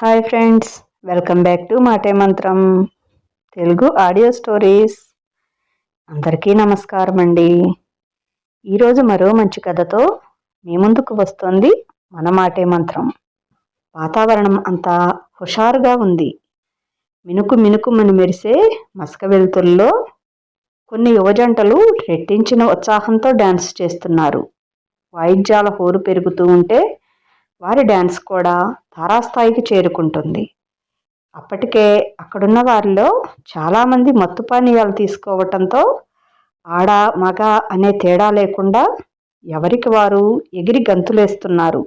Hi friends, welcome back to మాటే మంత్రం Telugu audio stories. అందరికీ నమస్కారం అండి. ఈరోజు మరో మంచి కథతో మీ ముందుకు వస్తుంది మన మాటే మంత్రం. వాతావరణం అంతా హుషారుగా ఉంది. మినుకు మినుకుమని మెరిసే మసక వెలుతుల్లో కొన్ని యువజంటలు రెట్టించిన ఉత్సాహంతో డ్యాన్స్ చేస్తున్నారు. వాయిద్యాల హోరు పెరుగుతూ ఉంటే వారి డ్యాన్స్ కూడా తారాస్థాయికి చేరుకుంటుంది. అప్పటికే అక్కడున్న వారిలో చాలామంది మత్తు పానీయాలు తీసుకోవటంతో ఆడ మగ అనే తేడా లేకుండా ఎవరికి వారు ఎగిరి గంతులేస్తున్నారు.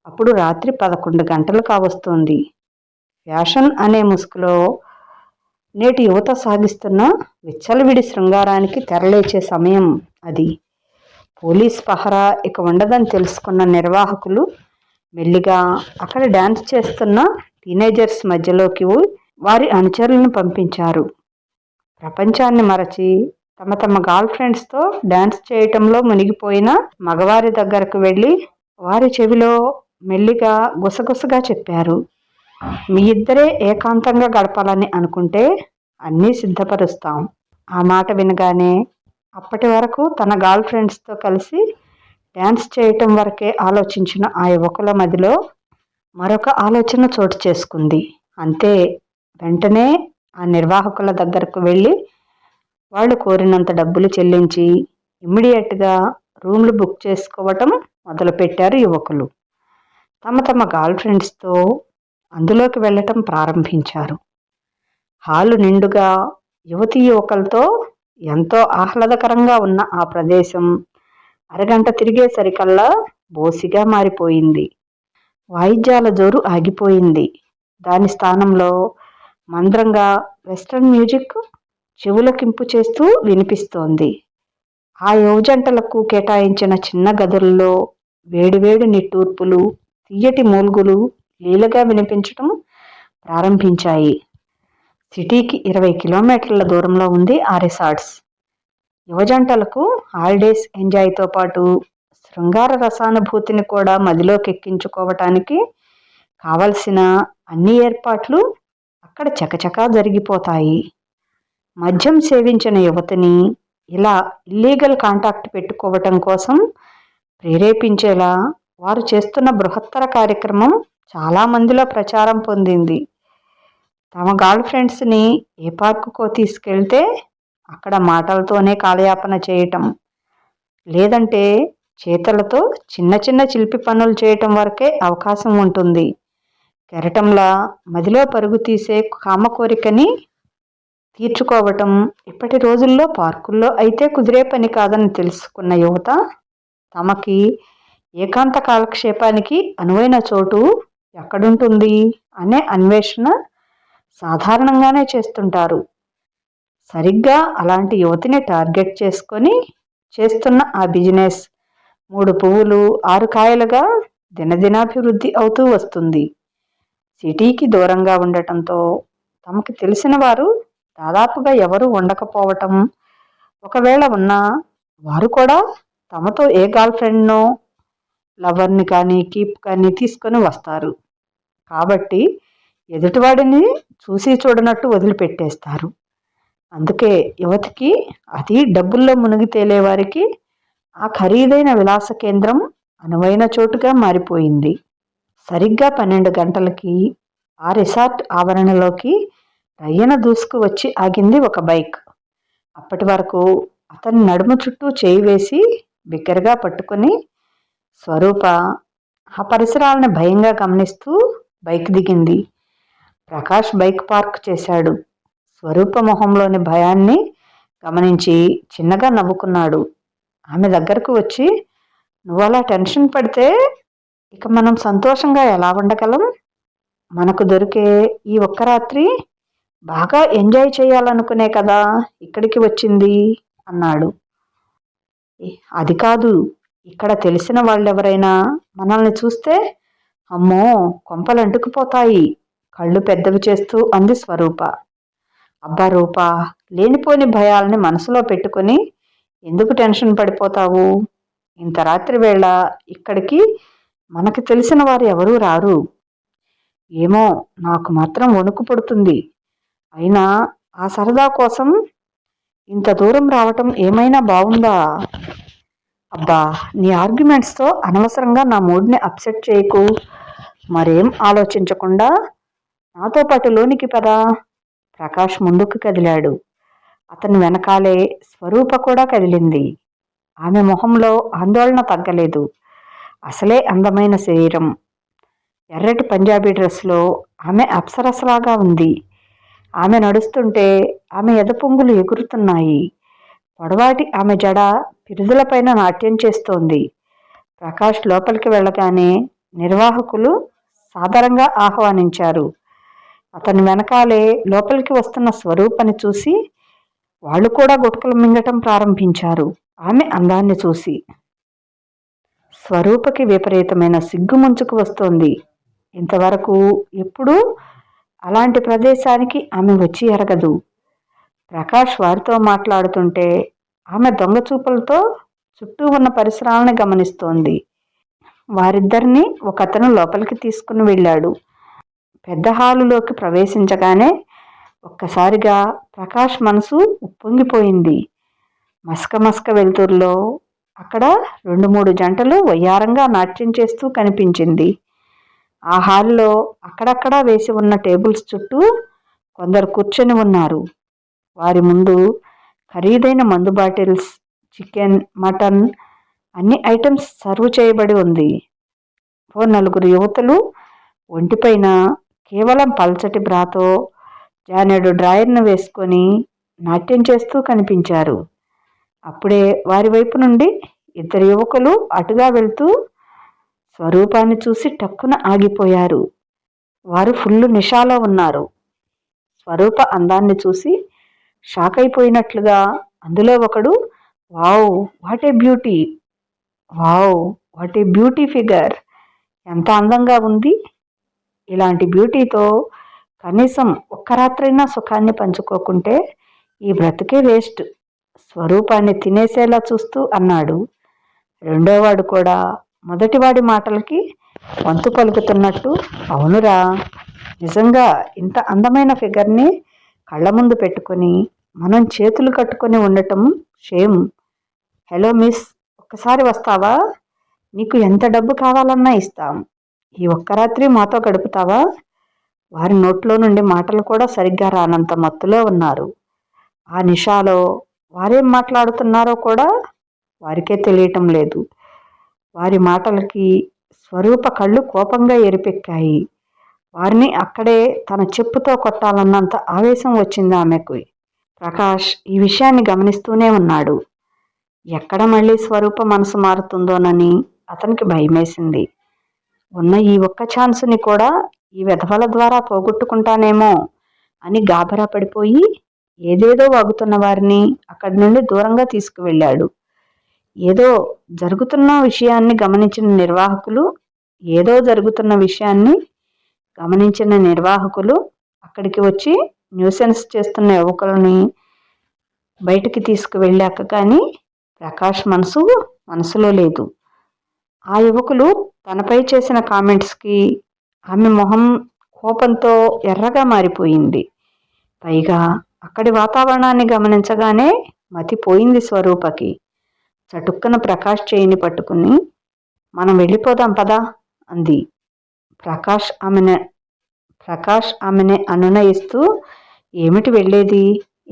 అప్పుడు రాత్రి 11 గంటలు కావస్తుంది. ఫ్యాషన్ అనే ముసుగులో నేటి యువత సాగిస్తున్న విచ్చలవిడి శృంగారానికి తెరలేచే సమయం అది. పోలీస్ పహరా ఇక ఉండదని తెలుసుకున్న నిర్వాహకులు మెల్లిగా అక్కడ డ్యాన్స్ చేస్తున్న టీనేజర్స్ మధ్యలోకి వారి అనుచరులను పంపించారు. ప్రపంచాన్ని మరచి తమ తమ గర్ల్ ఫ్రెండ్స్తో డ్యాన్స్ చేయటంలో మునిగిపోయిన మగవారి దగ్గరకు వెళ్ళి వారి చెవిలో మెల్లిగా గుసగుసగా చెప్పారు, మీ ఇద్దరే ఏకాంతంగా గడపాలని అనుకుంటే అన్నీ సిద్ధపరుస్తాం. ఆ మాట వినగానే అప్పటి వరకు తన గర్ల్ ఫ్రెండ్స్తో కలిసి డ్యాన్స్ చేయటం వరకే ఆలోచించిన ఆ యువకుల మదిలో మరొక ఆలోచన చోటు చేసుకుంది. అంతే, వెంటనే ఆ నిర్వాహకుల దగ్గరకు వెళ్ళి వాళ్ళు కోరినంత డబ్బులు చెల్లించి ఇమ్మీడియట్గా రూమ్లు బుక్ చేసుకోవటం మొదలుపెట్టారు యువకులు. తమ తమ గర్ల్ ఫ్రెండ్స్తో అందులోకి వెళ్ళటం ప్రారంభించారు. హాలు నిండుగా యువతీ యువకులతో ఎంతో ఆహ్లాదకరంగా ఉన్న ఆ ప్రదేశం అరగంట తిరిగేసరికల్లా బోసిగా మారిపోయింది. వాయిద్యాల జోరు ఆగిపోయింది. దాని స్థానంలో మంద్రంగా వెస్ట్రన్ మ్యూజిక్ చెవులకింపు చేస్తూ వినిపిస్తోంది. ఆ యువజంటలకు కేటాయించిన చిన్న గదుల్లో వేడివేడి నిట్టూర్పులు, తీయటి మూల్గులు లీలగా వినిపించటం ప్రారంభించాయి. సిటీకి 20 కిలోమీటర్ల దూరంలో ఉంది ఆ రిసార్ట్స్. యువజంటలకు హాలిడేస్ ఎంజాయ్తో పాటు శృంగార రసానుభూతిని కూడా మదిలోకెక్కించుకోవటానికి కావలసిన అన్ని ఏర్పాట్లు అక్కడ చకచకా జరిగిపోతాయి. మద్యం సేవించిన యువతిని ఇలా ఇల్లీగల్ కాంటాక్ట్ పెట్టుకోవటం కోసం ప్రేరేపించేలా వారు చేస్తున్న బృహత్తర కార్యక్రమం చాలామందిలో ప్రచారం పొందింది. తమ గర్ల్ ఫ్రెండ్స్ని ఏ పార్కుకో తీసుకెళ్తే అక్కడ మాటలతోనే కాలయాపన చేయటం, లేదంటే చేతులతో చిన్న చిన్న చిలిపి పనులు చేయటం వరకే అవకాశం ఉంటుంది. కెరటంలా మదిలో పరుగు తీసే కామ కోరికని తీర్చుకోవటం ఇప్పటి రోజుల్లో పార్కుల్లో అయితే కుదిరే పని కాదని తెలుసుకున్న యువత తమకి ఏకాంత కాలక్షేపానికి అనువైన చోటు ఎక్కడుంటుంది అనే అన్వేషణ సాధారణంగానే చేస్తుంటారు. సరిగ్గా అలాంటి యువతిని టార్గెట్ చేసుకొని చేస్తున్న ఆ బిజినెస్ 3 పువ్వులు 6 కాయలుగా దినదినాభివృద్ధి అవుతూ వస్తుంది. సిటీకి దూరంగా ఉండటంతో తమకు తెలిసిన వారు దాదాపుగా ఎవరూ ఉండకపోవటం, ఒకవేళ ఉన్నా వారు కూడా తమతో ఏ గర్ల్ ఫ్రెండ్నో లవర్ని కానీ కీప్ కానీ తీసుకొని వస్తారు. కాబట్టి ఎదుటివాడిని చూసి చూడనట్టు వదిలిపెట్టేస్తారు. అందుకే యువతికి, అది డబ్బుల్లో మునిగి తేలేవారికి, ఆ ఖరీదైన విలాస కేంద్రం అనువైన చోటుగా మారిపోయింది. సరిగ్గా 12 గంటలకి ఆ రిసార్ట్ ఆవరణలోకి రయ్యన దూసుకు వచ్చి ఆగింది ఒక బైక్. అప్పటి వరకు అతని నడుము చుట్టూ చేయి వేసి బిగ్గరగా పట్టుకొని స్వరూప ఆ పరిసరాలను భయంగా గమనిస్తూ బైక్ దిగింది. ప్రకాష్ బైక్ పార్క్ చేశాడు. స్వరూప మొహంలోని భయాన్ని గమనించి చిన్నగా నవ్వుకున్నాడు. ఆమె దగ్గరకు వచ్చి, నువ్వలా టెన్షన్ పడితే ఇక మనం సంతోషంగా ఎలా ఉండగలం? మనకు దొరికే ఈ ఒక్క రాత్రి బాగా ఎంజాయ్ చేయాలనుకునే కదా ఇక్కడికి వచ్చింది అన్నాడు. అది కాదు, ఇక్కడ తెలిసిన వాళ్ళెవరైనా మనల్ని చూస్తే అమ్మో కొంపలు అంటుకుపోతాయి, కళ్ళు పెద్దవి చేస్తూ అంది స్వరూప. అబ్బా రూపా, లేనిపోని భయాలని మనసులో పెట్టుకుని ఎందుకు టెన్షన్ పడిపోతావు? ఇంత రాత్రి వేళ ఇక్కడికి మనకి తెలిసిన వారు ఎవరూ రారు. ఏమో, నాకు మాత్రం వణుకు పుడుతుంది. అయినా ఆ సరదా కోసం ఇంత దూరం రావటం ఏమైనా బావుందా? అబ్బా, నీ ఆర్గ్యుమెంట్స్తో అనవసరంగా నా మూడ్ని అప్సెట్ చేయకు. మరేం ఆలోచించకుండా నాతో పాటు లోనికి పదా. ప్రకాష్ ముందుకు కదిలాడు. అతని వెనకాలే స్వరూప కూడా కదిలింది. ఆమె మొహంలో ఆందోళన తగ్గలేదు. అసలే అందమైన శరీరం. ఎర్రటి పంజాబీ డ్రెస్లో ఆమె అప్సరసలాగా ఉంది. ఆమె నడుస్తుంటే ఆమె ఎదపొంగులు ఎగురుతున్నాయి. పొడవాటి ఆమె జడ పిరుదులపైన నాట్యం చేస్తోంది. ప్రకాష్ లోపలికి వెళ్ళగానే నిర్వాహకులు సాదరంగా ఆహ్వానించారు. అతని వెనకాలే లోపలికి వస్తున్న స్వరూపని చూసి వాళ్ళు కూడా గుట్కలు మింగటం ప్రారంభించారు. ఆమె అందాన్ని చూసి స్వరూపకి విపరీతమైన సిగ్గు ముంచుకు వస్తోంది. ఇంతవరకు ఎప్పుడూ అలాంటి ప్రదేశానికి ఆమె వచ్చి ఎరగదు. ప్రకాష్ వారితో మాట్లాడుతుంటే ఆమె దొంగ చూపులతో చుట్టూ ఉన్న పరిసరాలను గమనిస్తోంది. వారిద్దరినీ ఒకతను లోపలికి తీసుకుని వెళ్ళాడు. పెద్ద హాలులోకి ప్రవేశించగానే ఒక్కసారిగా ప్రకాష్ మనసు ఉప్పొంగిపోయింది. మసక వెలుతురులో అక్కడ 2-3 జంటలు వయ్యారంగా నాట్యం చేస్తూ కనిపించింది. ఆ హాల్లో అక్కడక్కడా వేసి ఉన్న టేబుల్స్ చుట్టూ కొందరు కూర్చొని ఉన్నారు. వారి ముందు ఖరీదైన మందు బాటిల్స్, చికెన్, మటన్ అన్ని ఐటమ్స్ సర్వ్ చేయబడి ఉంది. ఓ 4 యువతులు ఒంటిపైన కేవలం పల్చటి బ్రాతో జానెడు డ్రాయర్ను వేసుకొని నాట్యం చేస్తూ కనిపించారు. అప్పుడే వారి వైపు నుండి 2 యువకులు అటుగా వెళ్తూ స్వరూపాన్ని చూసి టక్కున ఆగిపోయారు. వారు ఫుల్లు నిషాలో ఉన్నారు. స్వరూప అందాన్ని చూసి షాక్ అయిపోయినట్లుగా అందులో ఒకడు, wow what a beauty, wow what a beauty figure, ఎంత అందంగా ఉంది. ఇలాంటి బ్యూటీతో కనీసం ఒక్క రాత్రైనా సుఖాన్ని పంచుకోకుంటే ఈ బ్రతుకే వేస్ట్, స్వరూపాన్ని తినేసేలా చూస్తూ అన్నాడు. రెండోవాడు కూడా మొదటివాడి మాటలకి వంతు పలుకుతున్నట్టు, అవునురా, నిజంగా ఇంత అందమైన ఫిగర్ని కళ్ళ ముందు పెట్టుకొని మనం చేతులు కట్టుకొని ఉండటం షేమ్. హలో మిస్, ఒక్కసారి వస్తావా? నీకు ఎంత డబ్బు కావాలన్నా ఇస్తాం. ఈ ఒక్క రాత్రి మాతో గడుపుతావా? వారి నోట్లో నుండి మాటలు కూడా సరిగ్గా రానంత మత్తులో ఉన్నారు. ఆ నిషాలో వారేం మాట్లాడుతున్నారో కూడా వారికే తెలియటం లేదు. వారి మాటలకి స్వరూప కళ్ళు కోపంగా ఎరిపెక్కాయి. వారిని అక్కడే తన చెప్పుతో కొట్టాలన్నంత ఆవేశం వచ్చింది ఆమెకు. ప్రకాష్ ఈ విషయాన్ని గమనిస్తూనే ఉన్నాడు. ఎక్కడ మళ్ళీ స్వరూప మనసు మారుతుందోనని అతనికి భయమేసింది. ఉన్న ఈ ఒక్క ఛాన్సుని కూడా ఈ వెధవల ద్వారా పోగొట్టుకుంటానేమో అని గాబరా పడిపోయి ఏదేదో వాగుతున్న వారిని అక్కడి నుండి దూరంగా తీసుకువెళ్ళాడు. ఏదో జరుగుతున్న విషయాన్ని గమనించిన నిర్వాహకులు అక్కడికి వచ్చి న్యూసెన్స్ చేస్తున్న యువకులని బయటికి తీసుకువెళ్ళాక కానీ ప్రకాష్ మనసులో లేదు. ఆ యువకులు తనపై చేసిన కామెంట్స్కి ఆమె మొహం కోపంతో ఎర్రగా మారిపోయింది. పైగా అక్కడి వాతావరణాన్ని గమనించగానే మతిపోయింది స్వరూపకి. చటుక్కన ప్రకాష్ చేయిని పట్టుకుని, మనం వెళ్ళిపోదాం పదా అంది. ప్రకాష్ ఆమెనే అనునయిస్తూ, ఏమిటి వెళ్ళేది?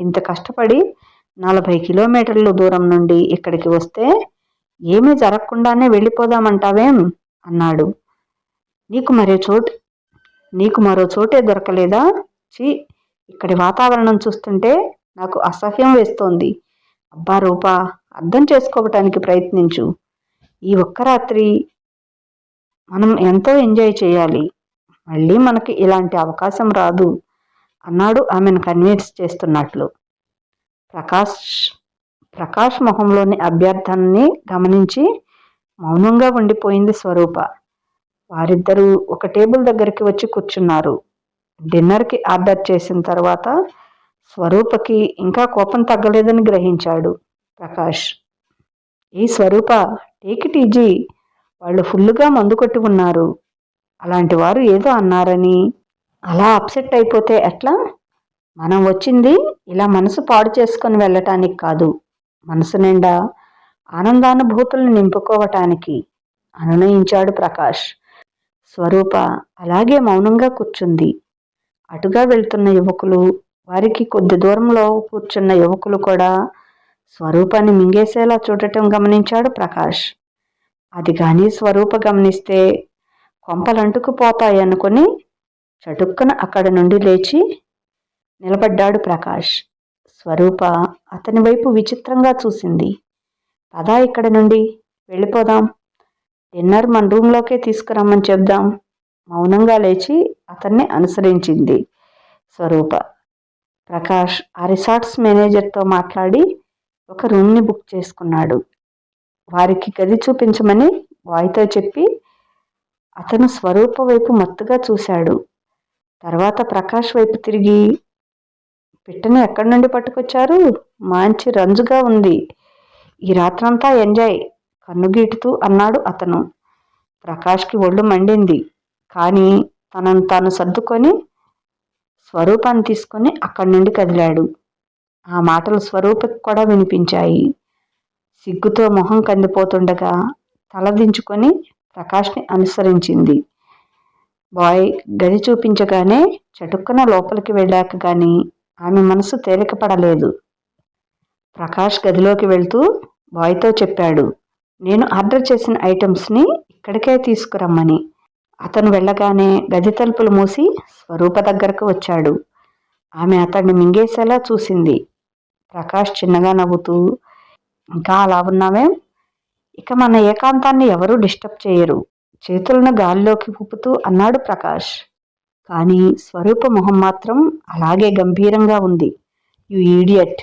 ఇంత కష్టపడి 40 కిలోమీటర్ల దూరం నుండి ఇక్కడికి వస్తే ఏమీ జరగకుండానే వెళ్ళిపోదామంటావేం అన్నాడు. నీకు మరో చోటే దొరకలేదా? ఛీ, ఇక్కడి వాతావరణం చూస్తుంటే నాకు అసహ్యం వేస్తోంది. అబ్బా రూపా, అర్థం చేసుకోవటానికి ప్రయత్నించు. ఈ ఒక్క రాత్రి మనం ఎంతో ఎంజాయ్ చేయాలి. మళ్ళీ మనకి ఇలాంటి అవకాశం రాదు అన్నాడు ఆమెను కన్విన్స్ చేస్తున్నట్లు. ప్రకాష్ మొహంలోని అభ్యర్థనని గమనించి మౌనంగా ఉండిపోయింది స్వరూప. వారిద్దరూ ఒక టేబుల్ దగ్గరికి వచ్చి కూర్చున్నారు. డిన్నర్కి ఆర్డర్ చేసిన తర్వాత స్వరూపకి ఇంకా కోపం తగ్గలేదని గ్రహించాడు ప్రకాష్. ఈ స్వరూప, టేక్ ఇట్ ఈజీ, వాళ్ళు ఫుల్లుగా మందు కొట్టి ఉన్నారు. అలాంటి వారు ఏదో అన్నారని అలా అప్సెట్ అయిపోతే ఎట్లా? మనం వచ్చింది ఇలా మనసు పాడు చేసుకొని వెళ్ళటానికి కాదు, మనసు నిండా ఆనందానుభూతులను నింపుకోవటానికి అనునయించాడు ప్రకాష్. స్వరూప అలాగే మౌనంగా కూర్చుంది. అటుగా వెళ్తున్న యువకులు, వారికి కొద్ది దూరంలో కూర్చున్న యువకులు కూడా స్వరూపాన్ని మింగేసేలా చూడటం గమనించాడు ప్రకాష్. అది కానీ స్వరూప గమనిస్తే కొంపలంటుకుపోతాయనుకొని చటుక్కున అక్కడి నుండి లేచి నిలబడ్డాడు ప్రకాష్. స్వరూప అతని వైపు విచిత్రంగా చూసింది. పదా ఇక్కడి నుండి వెళ్ళిపోదాం, డిన్నర్ మన రూంలోకే తీసుకురమ్మని చెప్దాం. మౌనంగా లేచి అతన్ని అనుసరించింది స్వరూప. ప్రకాష్ ఆ రిసార్ట్స్ మేనేజర్తో మాట్లాడి ఒక రూమ్ని బుక్ చేసుకున్నాడు. వారికి గది చూపించమని బాయ్తో చెప్పి అతను స్వరూప వైపు మత్తుగా చూశాడు. తర్వాత ప్రకాష్ వైపు తిరిగి, పిట్టను ఎక్కడి నుండి పట్టుకొచ్చారు? మంచి రంజుగా ఉంది, ఈ రాత్రంతా ఎంజాయ్, కన్నుగీటుతూ అన్నాడు అతను. ప్రకాష్కి ఒళ్ళు మండింది. కానీ తనను తాను సర్దుకొని స్వరూపాన్ని తీసుకొని అక్కడి నుండి కదిలాడు. ఆ మాటలు స్వరూపకి కూడా వినిపించాయి. సిగ్గుతో మొహం కందిపోతుండగా తలదించుకొని ప్రకాష్ని అనుసరించింది. బాయ్ గది చూపించగానే చటుక్కున లోపలికి వెళ్ళాక కానీ ఆమె మనసు తేలికపడలేదు. ప్రకాష్ గదిలోకి వెళ్తూ బాయ్తో చెప్పాడు, నేను ఆర్డర్ చేసిన ఐటమ్స్ని ఇక్కడికే తీసుకురమ్మని. అతను వెళ్ళగానే గది తలుపులు మూసి స్వరూప దగ్గరకు వచ్చాడు. ఆమె అతన్ని మింగేసేలా చూసింది. ప్రకాష్ చిన్నగా నవ్వుతూ, ఇంకా అలా ఉన్నావేం? ఇక మన ఏకాంతాన్ని ఎవరూ డిస్టర్బ్ చేయరు, చేతులను గాల్లోకి ఊపుతూ అన్నాడు ప్రకాష్. కానీ స్వరూప మొహం మాత్రం అలాగే గంభీరంగా ఉంది. యు ఈడియట్,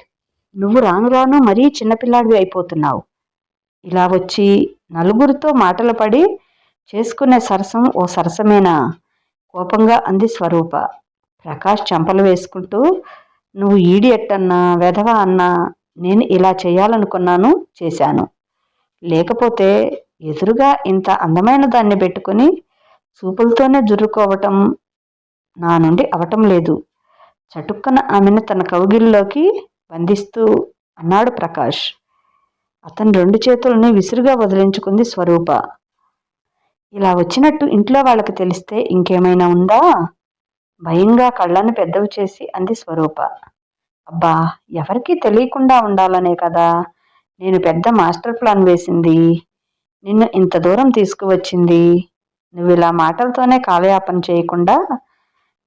నువ్వు రాను రాను మరీ చిన్నపిల్లాడివి అయిపోతున్నావు. ఇలా వచ్చి నలుగురితో మాటలు పడి చేసుకునే సరసం ఓ సరసమేనా? కోపంగా అంది స్వరూప. ప్రకాష్ చెంపలు వేసుకుంటూ, నువ్వు ఈడియట్ అన్నా వెధవ అన్నా నేను ఇలా చేయాలనుకున్నాను, చేశాను. లేకపోతే ఎదురుగా ఇంత అందమైన దాన్ని పెట్టుకుని చూపులతోనే జుర్రుకోవటం నా నుండి అవటం లేదు. చటుక్కన ఆమెను తన కౌగిలిలోకి బంధిస్తూ అన్నాడు ప్రకాష్. అతని రెండు చేతుల్ని విసురుగా వదిలించుకుంది స్వరూప. ఇలా వచ్చినట్టు ఇంట్లో వాళ్ళకి తెలిస్తే ఇంకేమైనా ఉందా? భయంగా కళ్ళని పెద్దవి చేసి అంది స్వరూప. అబ్బా, ఎవరికీ తెలియకుండా ఉండాలనే కదా నేను పెద్ద మాస్టర్ ప్లాన్ వేసింది, నిన్ను ఇంత దూరం తీసుకువచ్చింది. నువ్వు ఇలా మాటలతోనే కాలయాపన చేయకుండా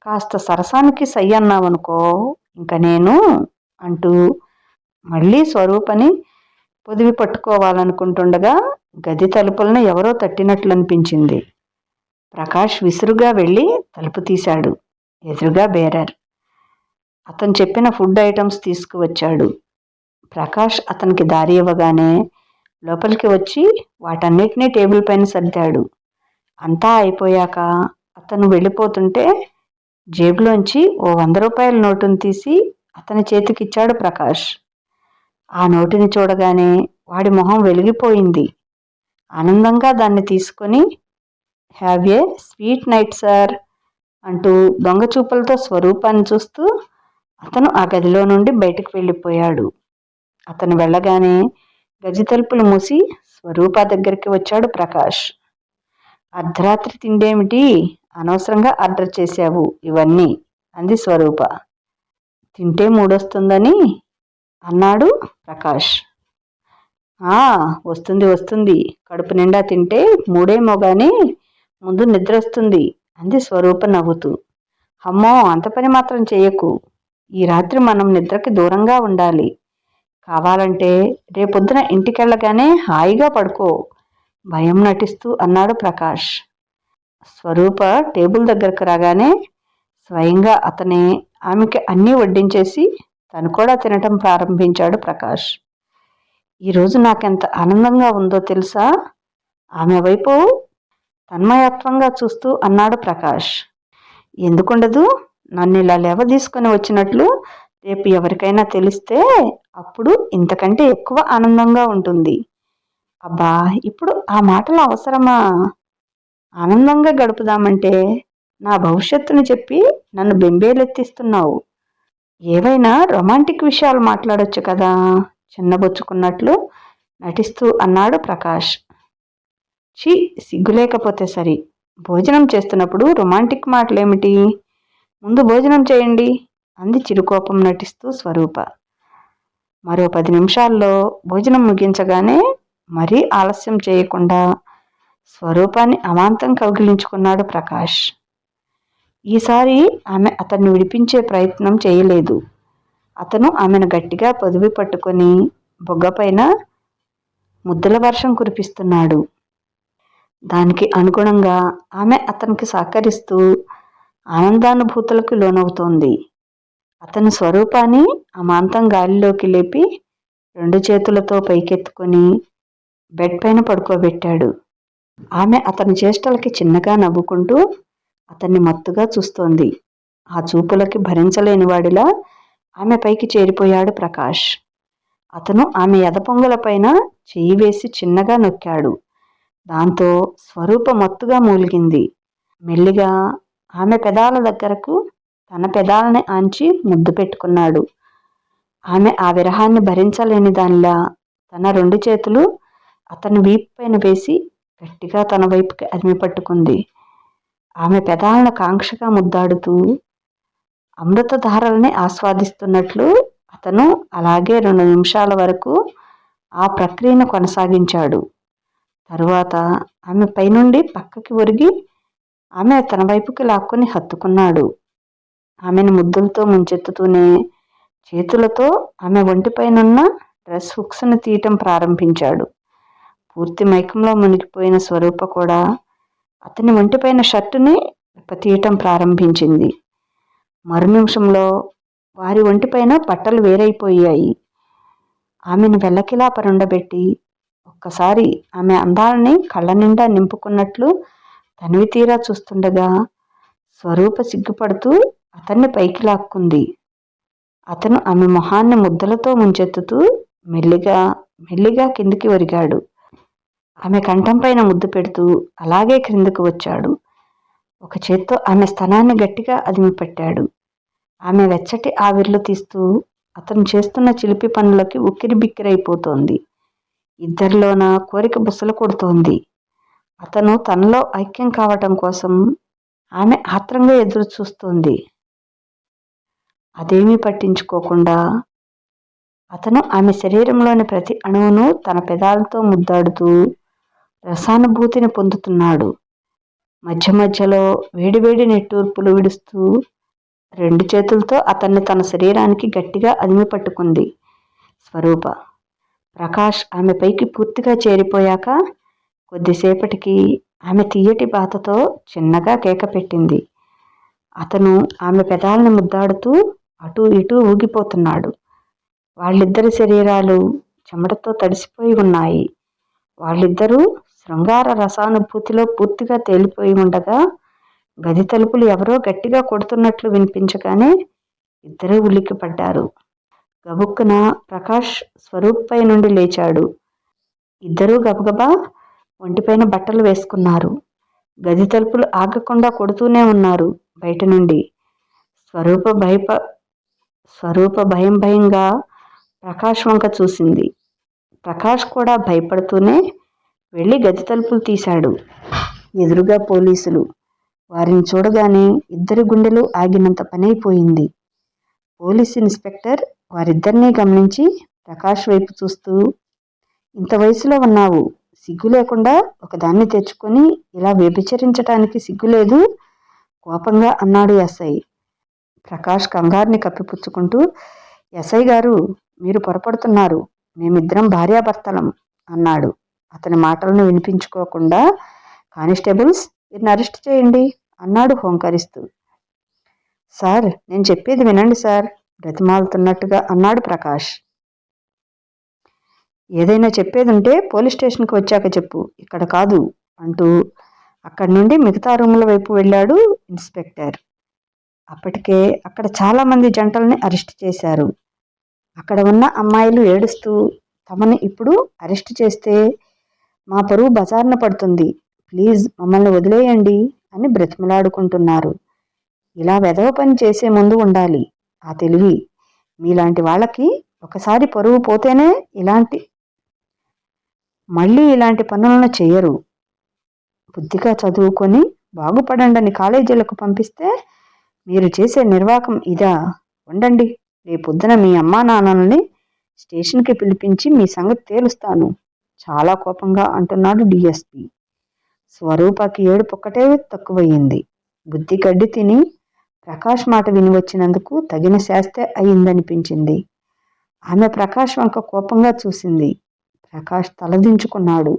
కాస్త సరసానికి సై అన్నావనుకో, ఇంక నేను అంటూ మళ్ళీ స్వరూపని పొదివి పట్టుకోవాలనుకుంటుండగా గది తలుపులను ఎవరో తట్టినట్లు అనిపించింది. ప్రకాష్ విసురుగా వెళ్ళి తలుపు తీశాడు. ఎదురుగా బేరర్. అతను చెప్పిన ఫుడ్ ఐటమ్స్ తీసుకువచ్చాడు. ప్రకాష్ అతనికి దారి ఇవ్వగానే లోపలికి వచ్చి వాటన్నిటినీ టేబుల్ పైన సర్దాడు. అంతా అయిపోయాక అతను వెళ్ళిపోతుంటే జేబులోంచి ఓ 100 రూపాయల నోటును తీసి అతని చేతికిచ్చాడు ప్రకాష్. ఆ నోటుని చూడగానే వాడి మొహం వెలిగిపోయింది. ఆనందంగా దాన్ని తీసుకొని, have a sweet night sir అంటూ దొంగ చూపులతో స్వరూపాన్ని చూస్తూ అతను ఆ గదిలో నుండి బయటకు వెళ్ళిపోయాడు. అతను వెళ్ళగానే గది తలుపులు మూసి స్వరూప దగ్గరికి వచ్చాడు ప్రకాష్. అర్ధరాత్రి తిండేమిటి, అనవసరంగా ఆర్డర్ చేశావు ఇవన్నీ అంది స్వరూప. తింటే మూడొస్తుందని అన్నాడు ప్రకాష్. వస్తుంది వస్తుంది, కడుపు నిండా తింటే మూడేమో గాని ముందు నిద్ర వస్తుంది అంది స్వరూప నవ్వుతూ. అమ్మో, అంత పని మాత్రం చేయకు, ఈ రాత్రి మనం నిద్రకి దూరంగా ఉండాలి. కావాలంటే రేపొద్దున ఇంటికెళ్ళగానే హాయిగా పడుకో, భయం నటిస్తూ అన్నాడు ప్రకాష్. స్వరూప టేబుల్ దగ్గరకు రాగానే స్వయంగా అతనే ఆమెకి అన్నీ వడ్డించేసి తను కూడా తినటం ప్రారంభించాడు ప్రకాష్. ఈరోజు నాకెంత ఆనందంగా ఉందో తెలుసా? ఆమె వైపు తన్మయత్వంగా చూస్తూ అన్నాడు ప్రకాష్. ఎందుకుండదు, నన్ను ఇలా లేవదీసుకొని వచ్చినట్లు రేపు ఎవరికైనా తెలిస్తే అప్పుడు ఇంతకంటే ఎక్కువ ఆనందంగా ఉంటుంది. అబ్బా, ఇప్పుడు ఆ మాటలు అవసరమా? ఆనందంగా గడుపుదామంటే నా భవిష్యత్తును చెప్పి నన్ను బెంబేలెత్తిస్తున్నావు. ఏవైనా రొమాంటిక్ విషయాలు మాట్లాడొచ్చు కదా, చిన్నబుచ్చుకున్నట్లు నటిస్తూ అన్నాడు ప్రకాష్. ఛీ, సిగ్గులేకపోతే సరి. భోజనం చేస్తున్నప్పుడు రొమాంటిక్ మాటలేమిటి? ముందు భోజనం చేయండి అంది చిరుకోపం నటిస్తూ స్వరూప. మరో 10 నిమిషాల్లో భోజనం ముగించగానే మరీ ఆలస్యం చేయకుండా స్వరూపాన్ని అమాంతం కౌగిలించుకున్నాడు ప్రకాష్. ఈసారి ఆమె అతన్ని విడిపించే ప్రయత్నం చేయలేదు. అతను ఆమెను గట్టిగా పొదివి పట్టుకొని బొగ్గపైన ముద్దుల వర్షం కురిపిస్తున్నాడు. దానికి అనుగుణంగా ఆమె అతనికి సహకరిస్తూ ఆనందానుభూతులకు లోనవుతోంది. అతను స్వరూపాన్ని అమాంతం గాలిలోకి లేపి 2 చేతులతో పైకెత్తుకొని బెడ్ పైన పడుకోబెట్టాడు. ఆమె అతని చేష్టలకి చిన్నగా నవ్వుకుంటూ అతన్ని మత్తుగా చూస్తోంది. ఆ చూపులకి భరించలేని వాడిలా ఆమె పైకి చేరిపోయాడు ప్రకాష్. అతను ఆమె ఎదపొంగులపైన చెయ్యి వేసి చిన్నగా నొక్కాడు. దాంతో స్వరూప మత్తుగా మూలిగింది. మెల్లిగా ఆమె పెదాల దగ్గరకు తన పెదాలని ఆంచి ముద్దు పెట్టుకున్నాడు. ఆమె ఆ విరహాన్ని భరించలేని దానిలా తన 2 చేతులు అతని వీపు పైన వేసి గట్టిగా తన వైపుకి అదిమి పట్టుకుంది. ఆమె పెదాలను కాంక్షగా ముద్దాడుతూ అమృతధారల్ని ఆస్వాదిస్తున్నట్లు అతను అలాగే 2 నిమిషాల వరకు ఆ ప్రక్రియను కొనసాగించాడు. తరువాత ఆమె పైనుండి పక్కకి ఒరిగి ఆమె తన వైపుకి లాక్కొని హత్తుకున్నాడు. ఆమెను ముద్దులతో ముంచెత్తుతూనే చేతులతో ఆమె ఒంటిపైనున్న డ్రెస్ హుక్స్ను తీయటం ప్రారంభించాడు. పూర్తి మైకంలో మునిగిపోయిన స్వరూప కూడా అతని ఒంటిపైన షర్టుని తీయటం ప్రారంభించింది. మరు నిమిషంలో వారి ఒంటిపైన బట్టలు వేరైపోయాయి. ఆమెను వెల్లకిలా పరుండబెట్టి ఒక్కసారి ఆమె అందాలని కళ్ళ నిండా నింపుకున్నట్లు తనివి తీరా చూస్తుండగా స్వరూప సిగ్గుపడుతూ అతన్ని పైకి లాక్కుంది. అతను ఆమె మొహాన్ని ముద్దలతో ముంచెత్తుతూ మెల్లిగా మెల్లిగా కిందికి ఒరిగాడు. ఆమె కంఠం పైన ముద్దు పెడుతూ అలాగే క్రిందకు వచ్చాడు. ఒక చేత్తో ఆమె స్తనాన్ని గట్టిగా అదిమి పెట్టాడు. ఆమె వెచ్చటి ఆవిర్లు తీస్తూ అతను చేస్తున్న చిలిపి పనులకి ఉక్కిరి బిక్కిరైపోతోంది. ఇద్దరిలోన కోరిక బుసలు కొడుతోంది. అతను తనలో ఐక్యం కావటం కోసం ఆమె ఆత్రంగా ఎదురు చూస్తోంది. అదేమీ పట్టించుకోకుండా అతను ఆమె శరీరంలోని ప్రతి అణువును తన పెదాలతో ముద్దాడుతూ రసానుభూతిని పొందుతున్నాడు. మధ్య మధ్యలో వేడివేడి నిట్టూర్పులు విడుస్తూ 2 చేతులతో అతన్ని తన శరీరానికి గట్టిగా అదిమి పట్టుకుంది స్వరూప. ప్రకాష్ ఆమె పైకి పూర్తిగా చేరిపోయాక కొద్దిసేపటికి ఆమె తీయటి బాధతో చిన్నగా కేక పెట్టింది. అతను ఆమె పెదాలని ముద్దాడుతూ అటూ ఇటూ ఊగిపోతున్నాడు. వాళ్ళిద్దరి శరీరాలు చెమటతో తడిసిపోయి ఉన్నాయి. వాళ్ళిద్దరూ శృంగార రసానుభూతిలో పూర్తిగా తేలిపోయి ఉండగా గది తలుపులు ఎవరో గట్టిగా కొడుతున్నట్లు వినిపించగానే ఇద్దరూ ఉలిక్కిపడ్డారు. గబుక్కున ప్రకాష్ స్వరూప్ పై నుండి లేచాడు. ఇద్దరూ గబగబా ఒంటిపైన బట్టలు వేసుకున్నారు. గది తలుపులు ఆగకుండా కొడుతూనే ఉన్నారు బయట నుండి. స్వరూప భయం భయంగా ప్రకాష్ వంక చూసింది. ప్రకాష్ కూడా భయపడుతూనే వెళ్ళి గది తలుపులు తీశాడు. ఎదురుగా పోలీసులు. వారిని చూడగానే ఇద్దరి గుండెలు ఆగినంత పనైపోయింది. పోలీస్ ఇన్స్పెక్టర్ వారిద్దరినీ గమనించి ప్రకాష్ వైపు చూస్తూ, ఇంత వయసులో ఉన్నావు, సిగ్గు లేకుండా ఒకదాన్ని తెచ్చుకొని ఇలా వ్యభిచరించటానికి సిగ్గులేదు కోపంగా అన్నాడు ఎస్ఐ. ప్రకాష్ కంగారుని కప్పిపుచ్చుకుంటూ, ఎస్ఐ గారు, మీరు పొరపడుతున్నారు, మేమిద్దరం భార్యాభర్తలం అన్నాడు. అతని మాటలను వినిపించుకోకుండా, కానిస్టేబుల్స్, వీరిని అరెస్ట్ చేయండి అన్నాడు హోంకరిస్తూ. సార్, నేను చెప్పేది వినండి సార్, బ్రతిమాలుతున్నట్టుగా అన్నాడు ప్రకాష్. ఏదైనా చెప్పేదుంటే పోలీస్ స్టేషన్కి వచ్చాక చెప్పు, ఇక్కడ కాదు అంటూ అక్కడి నుండి మిగతా రూముల వైపు వెళ్ళాడు ఇన్స్పెక్టర్. అప్పటికే అక్కడ చాలామంది జంటల్ని అరెస్ట్ చేశారు. అక్కడ ఉన్న అమ్మాయిలు ఏడుస్తూ, తమని ఇప్పుడు అరెస్ట్ చేస్తే మా పరువు బజారున పడుతుంది, ప్లీజ్ మమ్మల్ని వదిలేయండి అని బ్రతిమలాడుకుంటున్నారు. ఇలా వెధవ పని చేసే ముందు ఉండాలి ఆ తెలివి. మీలాంటి వాళ్ళకి ఒకసారి పరువు పోతేనే మళ్ళీ ఇలాంటి పనులను చెయ్యరు. బుద్ధిగా చదువుకొని బాగుపడండి కాలేజీలకు పంపిస్తే మీరు చేసే నిర్వాకం ఇదా? ఉండండి, రేపొద్దున మీ అమ్మా నాన్నల్ని స్టేషన్కి పిలిపించి మీ సంగతి తేలుస్తాను చాలా కోపంగా అంటున్నాడు డిఎస్పి. స్వరూపకి ఏడుపొక్కటే తక్కువయ్యింది. బుద్ధి గడ్డి తిని ప్రకాష్ మాట విని వచ్చినందుకు తగిన శాస్తే అయిందనిపించింది. ఆమె ప్రకాష్ వంక కోపంగా చూసింది. ప్రకాష్ తలదించుకున్నాడు.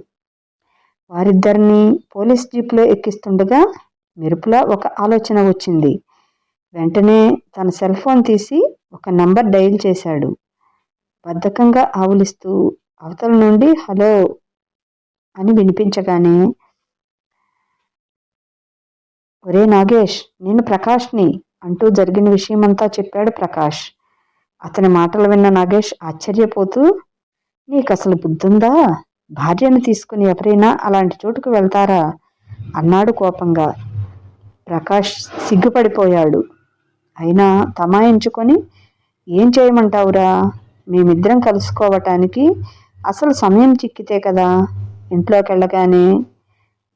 వారిద్దరినీ పోలీస్ జీప్లో ఎక్కిస్తుండగా మెరుపులా ఒక ఆలోచన వచ్చింది. వెంటనే తన సెల్ ఫోన్ తీసి ఒక నంబర్ డయల్ చేశాడు. బద్ధకంగా ఆవులిస్తూ అవతల నుండి హలో అని వినిపించగానే, ఒరే నాగేష్, నేను ప్రకాష్ని అంటూ జరిగిన విషయమంతా చెప్పాడు ప్రకాష్. అతని మాటలు విన్న నాగేష్ ఆశ్చర్యపోతూ, నీకసలు బుద్ధుందా? భార్యను తీసుకుని ఎవరైనా అలాంటి చోటుకు వెళ్తారా అన్నాడు కోపంగా. ప్రకాష్ సిగ్గుపడిపోయాడు. అయినా తమాయించుకొని, ఏం చేయమంటావురా? మేమిద్దరం కలుసుకోవటానికి అసలు సమయం చిక్కితే కదా. ఇంట్లోకి వెళ్ళగానే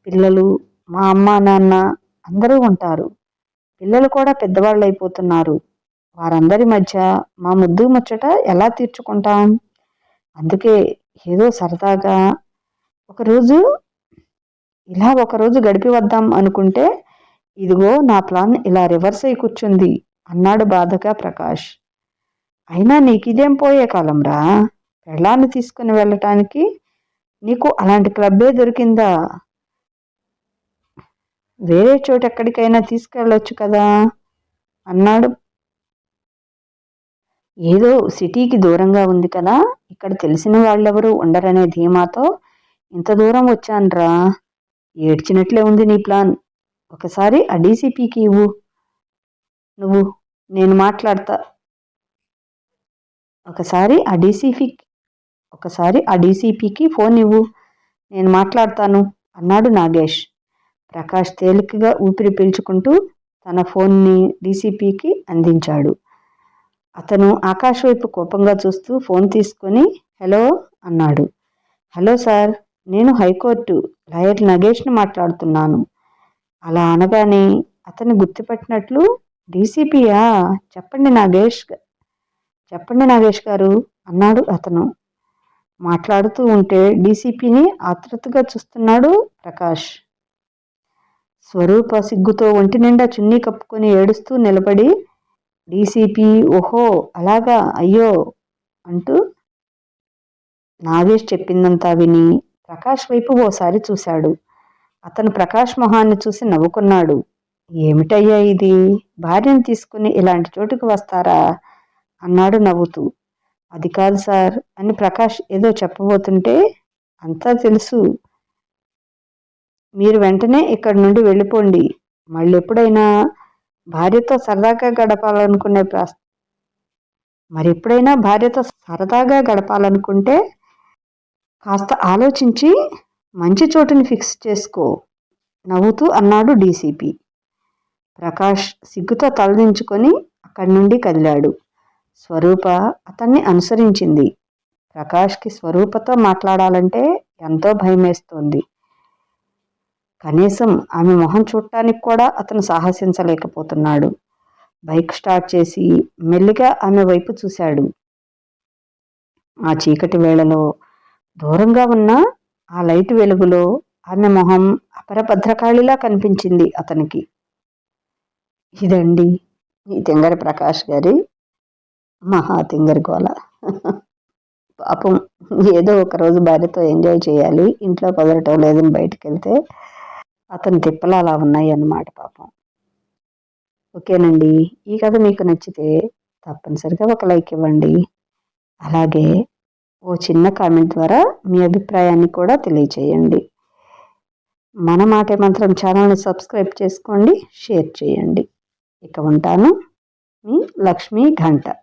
పిల్లలు, మా అమ్మ నాన్న అందరూ ఉంటారు. పిల్లలు కూడా పెద్దవాళ్ళు అయిపోతున్నారు. వారందరి మధ్య మా ముద్దు ముచ్చట ఎలా తీర్చుకుంటాం? అందుకే ఏదో సరదాగా ఒకరోజు గడిపి వద్దాం అనుకుంటే ఇదిగో నా ప్లాన్ ఇలా రివర్స్ అయి కూర్చుంది అన్నాడు బాధగా ప్రకాష్. అయినా నీకిదేం పోయే కాలంరా? పెళ్ళాన్ని తీసుకుని వెళ్ళటానికి నీకు అలాంటి క్లబ్బే దొరికిందా? వేరే చోటు ఎక్కడికైనా తీసుకెళ్ళొచ్చు కదా అన్నాడు. ఏదో సిటీకి దూరంగా ఉంది కదా, ఇక్కడ తెలిసిన వాళ్ళెవరూ ఉండరనే ధీమాతో ఇంత దూరం వచ్చాన్రా. ఏడ్చినట్లే ఉంది నీ ప్లాన్. ఒకసారి ఆ డీసీపీకి ఇవ్వు. నేను మాట్లాడతా. ఒకసారి ఆ డీసీపీకి ఫోన్ ఇవ్వు, నేను మాట్లాడతాను అన్నాడు నాగేష్. ప్రకాష్ తేలికగా ఊపిరి పీల్చుకుంటూ తన ఫోన్ని డీసీపీకి అందించాడు. అతను ఆకాష్ వైపు కోపంగా చూస్తూ ఫోన్ తీసుకొని హలో అన్నాడు. హలో సార్, నేను హైకోర్టు లాయర్ నగేష్ని మాట్లాడుతున్నాను. అలా అనగానే అతన్ని గుర్తుపెట్టినట్లు, డీసీపీయా? చెప్పండి నాగేష్ గారు అన్నాడు అతను. మాట్లాడుతూ ఉంటే డీసీపీని ఆతృతగా చూస్తున్నాడు ప్రకాష్. స్వరూప సిగ్గుతో ఒంటి నిండా చున్నీ కప్పుకొని ఏడుస్తూ నిలబడి, డీసీపీ, ఓహో అలాగా, అయ్యో అంటూ నాగేష్ చెప్పిందంతా విని ప్రకాష్ వైపు ఓసారి చూశాడు. అతను ప్రకాష్ మొహాన్ని చూసి నవ్వుకున్నాడు. ఏమిటయ్యా ఇది? భార్యను తీసుకుని ఇలాంటి చోటుకు వస్తారా అన్నాడు నవ్వుతూ. అది కాదు సార్ అని ప్రకాష్ ఏదో చెప్పబోతుంటే, అంతా తెలుసు, మీరు వెంటనే ఇక్కడి నుండి వెళ్ళిపోండి. మరెప్పుడైనా భార్యతో సరదాగా గడపాలనుకుంటే కాస్త ఆలోచించి మంచి చోటుని ఫిక్స్ చేసుకో నవ్వుతూ అన్నాడు డీసీపీ. ప్రకాష్ సిగ్గుతో తలదించుకొని అక్కడి నుండి కదిలాడు. స్వరూప అతన్ని అనుసరించింది. ప్రకాష్కి స్వరూపతో మాట్లాడాలంటే ఎంతో భయమేస్తోంది. కనీసం ఆమె మొహం చూడటానికి కూడా అతను సాహసించలేకపోతున్నాడు. బైక్ స్టార్ట్ చేసి మెల్లిగా ఆమె వైపు చూశాడు. ఆ చీకటి వేళలో దూరంగా ఉన్న ఆ లైట్ వెలుగులో ఆమె మొహం అపరభద్రకాళిలా కనిపించింది అతనికి. ఇదండి ఈ తింగరి ప్రకాష్ గారి మహా తింగరి గోల. పాపం ఏదో ఒకరోజు భార్యతో ఎంజాయ్ చేయాలి, ఇంట్లో కుదరటం లేదని బయటకు వెళ్తే అతని తిప్పలు అలా ఉన్నాయి అన్నమాట పాపం. ఓకేనండి, ఈ కథ మీకు నచ్చితే తప్పనిసరిగా ఒక లైక్ ఇవ్వండి. అలాగే ఓ చిన్న కామెంట్ ద్వారా మీ అభిప్రాయాన్ని కూడా తెలియచేయండి. మన మాటే మంత్రం ఛానల్ని సబ్స్క్రైబ్ చేసుకోండి, షేర్ చేయండి. ఇక ఉంటాను, మీ లక్ష్మీ ఘంట.